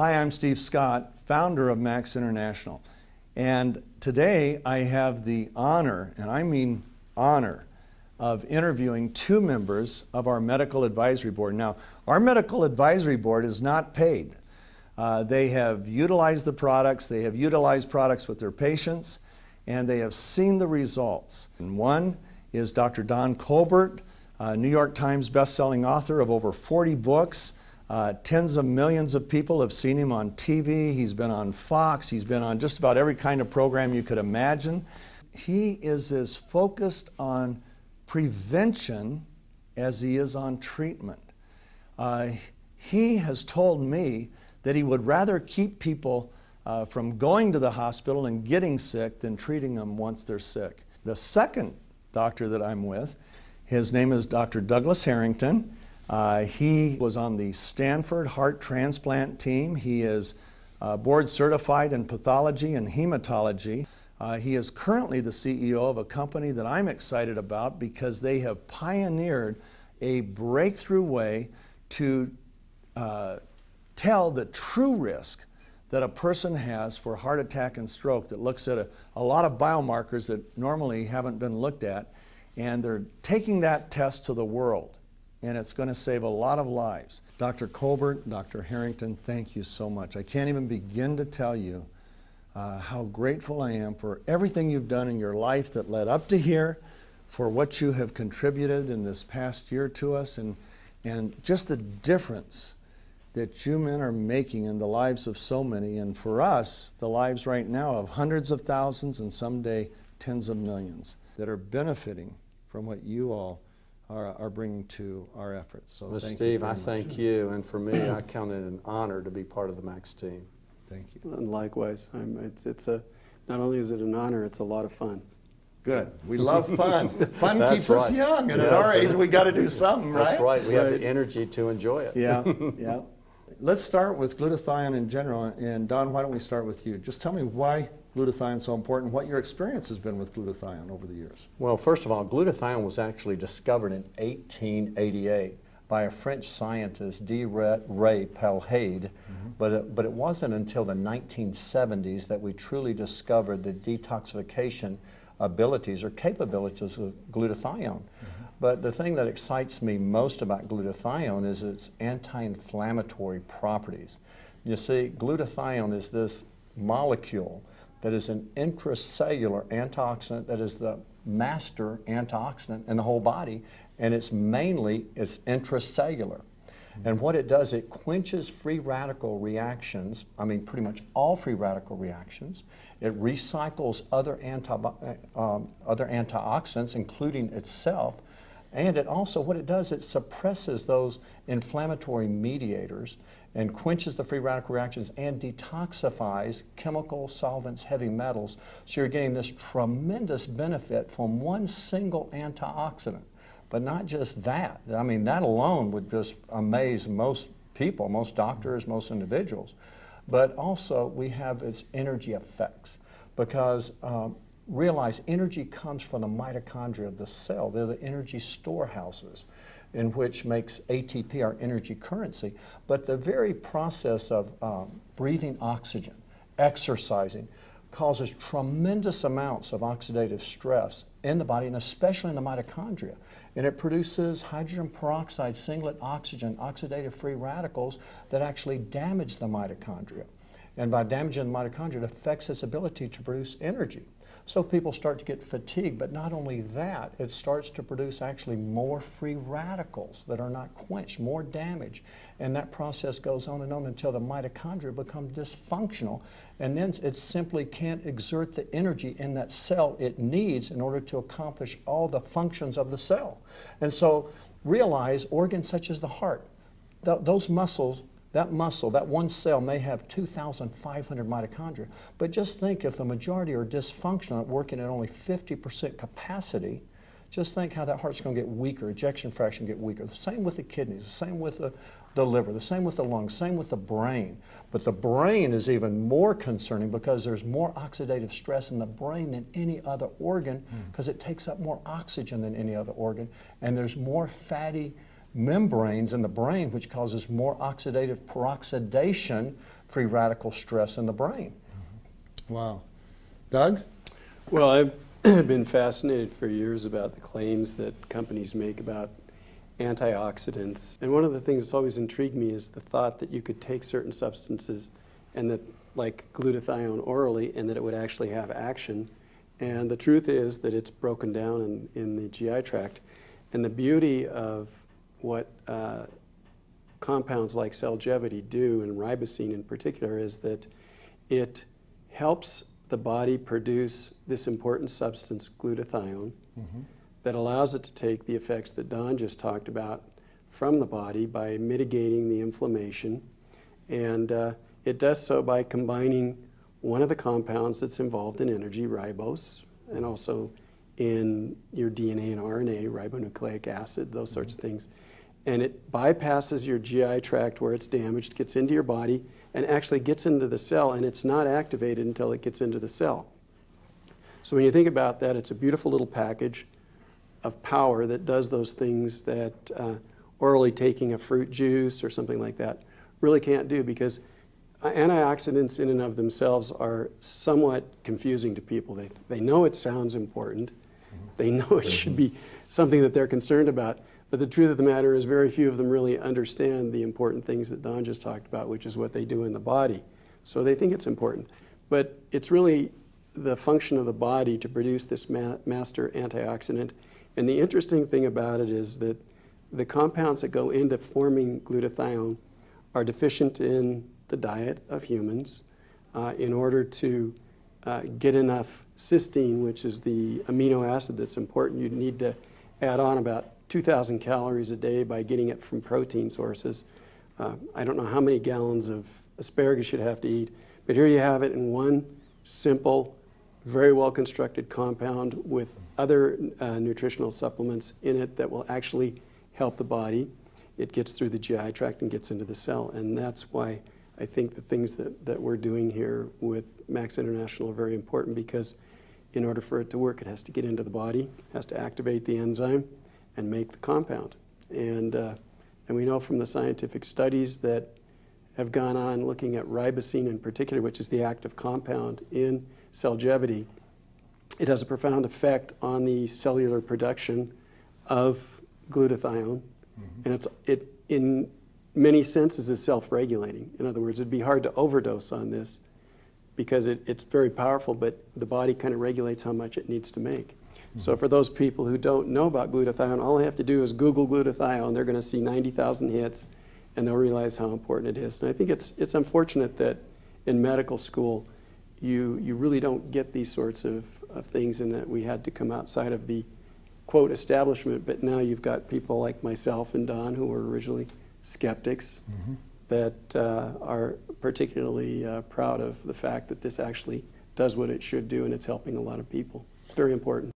Hi, I'm Steve Scott, founder of Max International. And today I have the honor, and I mean honor, of interviewing two members of our medical advisory board. Now, our medical advisory board is not paid. They have utilized the products, they have utilized products with their patients, and they have seen the results. And one is Dr. Don Colbert, New York Times best-selling author of over 40 books. Tens of millions of people have seen him on TV. He's been on Fox. He's been on just about every kind of program you could imagine. He is as focused on prevention as he is on treatment. He has told me that he would rather keep people from going to the hospital and getting sick than treating them once they're sick. The second doctor that I'm with, his name is Dr. Douglas Harrington. He was on the Stanford heart transplant team. He is board certified in pathology and hematology. He is currently the CEO of a company that I'm excited about because they have pioneered a breakthrough way to tell the true risk that a person has for heart attack and stroke, that looks at a lot of biomarkers that normally haven't been looked at, and they're taking that test to the world, and it's going to save a lot of lives. Dr. Colbert, Dr. Harrington, thank you so much. I can't even begin to tell you how grateful I am for everything you've done in your life that led up to here, for what you have contributed in this past year to us, and just the difference that you men are making in the lives of so many, and for us, the lives right now of hundreds of thousands and someday tens of millions that are benefiting from what you all are bringing to our efforts. So well, thank Steve, you very I much. thank you, and for me, I count it an honor to be part of the Max team. Thank you. And likewise, not only is it an honor, it's a lot of fun. Good. We love fun. Fun keeps us right. young, and Yes, at our age, we got to do something, right? That's right. We have the energy to enjoy it. Yeah, yeah. Let's start with glutathione in general, and Don, why don't we start with you? Just tell me why glutathione is so important, what your experience has been with glutathione over the years. Well, first of all, glutathione was actually discovered in 1888 by a French scientist, D. Ray Pelhade, but it wasn't until the 1970s that we truly discovered the detoxification abilities or capabilities of glutathione. But the thing that excites me most about glutathione is its anti-inflammatory properties. You see, glutathione is this molecule that is an intracellular antioxidant that is the master antioxidant in the whole body, and it's intracellular. And what it does, it quenches free radical reactions, I mean pretty much all free radical reactions. It recycles other antioxidants, including itself. And it also, what it does, it suppresses those inflammatory mediators and quenches the free radical reactions and detoxifies chemicals, solvents, heavy metals. So you're getting this tremendous benefit from one single antioxidant. But not just that. I mean, that alone would just amaze most people, most doctors, most individuals. But also, we have its energy effects because realize energy comes from the mitochondria of the cell. They're the energy storehouses in which makes ATP our energy currency. But the very process of breathing oxygen, exercising, causes tremendous amounts of oxidative stress in the body, and especially in the mitochondria. And it produces hydrogen peroxide, singlet oxygen, oxidative free radicals that actually damage the mitochondria. And by damaging the mitochondria, it affects its ability to produce energy. So people start to get fatigued, but not only that, it starts to produce actually more free radicals that are not quenched, more damage. And that process goes on and on until the mitochondria become dysfunctional, and then it simply can't exert the energy in that cell it needs in order to accomplish all the functions of the cell. And so realize organs such as the heart, those muscles, that one cell may have 2,500 mitochondria, but just think if the majority are dysfunctional, working at only 50% capacity, just think how that heart's going to get weaker, ejection fraction get weaker. The same with the kidneys, the same with the liver, the same with the lungs, same with the brain. But the brain is even more concerning because there's more oxidative stress in the brain than any other organ because it takes up more oxygen than any other organ, and there's more fatty membranes in the brain, which causes more oxidative peroxidation, free radical stress in the brain. Wow. Doug? Well, I've been fascinated for years about the claims that companies make about antioxidants. And one of the things that's always intrigued me is the thought that you could take certain substances and that, like glutathione orally, and that it would actually have action. And the truth is that it's broken down in the GI tract. And the beauty of what compounds like Cellgevity do, and ribosine in particular, is that it helps the body produce this important substance, glutathione, that allows it to take the effects that Don just talked about from the body by mitigating the inflammation. And it does so by combining one of the compounds that's involved in energy, ribose, and also in your DNA and RNA, ribonucleic acid, those sorts of things. And it bypasses your GI tract where it's damaged, gets into your body, and actually gets into the cell, and it's not activated until it gets into the cell. So when you think about that, it's a beautiful little package of power that does those things that orally taking a fruit juice or something like that really can't do, because antioxidants in and of themselves are somewhat confusing to people. They know it sounds important. They know it should be something that they're concerned about. But the truth of the matter is very few of them really understand the important things that Don just talked about, which is what they do in the body. So they think it's important. But it's really the function of the body to produce this master antioxidant. And the interesting thing about it is that the compounds that go into forming glutathione are deficient in the diet of humans in order to get enough cysteine, which is the amino acid that's important. You need to add on about 2,000 calories a day by getting it from protein sources. I don't know how many gallons of asparagus you'd have to eat, but here you have it in one simple, very well constructed compound with other nutritional supplements in it that will actually help the body. It gets through the GI tract and gets into the cell. And that's why I think the things that we're doing here with Max International are very important, because in order for it to work, it has to get into the body, has to activate the enzyme and make the compound. And we know from the scientific studies that have gone on looking at ribosine in particular, which is the active compound in Cellgevity, it has a profound effect on the cellular production of glutathione. And it in many senses is self-regulating. In other words, it'd be hard to overdose on this because it's very powerful, but the body kind of regulates how much it needs to make. So for those people who don't know about glutathione, all they have to do is Google glutathione. They're going to see 90,000 hits, and they'll realize how important it is. And I think it's unfortunate that in medical school you really don't get these sorts of things, and that we had to come outside of the, quote, establishment. But now you've got people like myself and Don, who were originally skeptics, that are particularly proud of the fact that this actually does what it should do, and it's helping a lot of people. It's very important.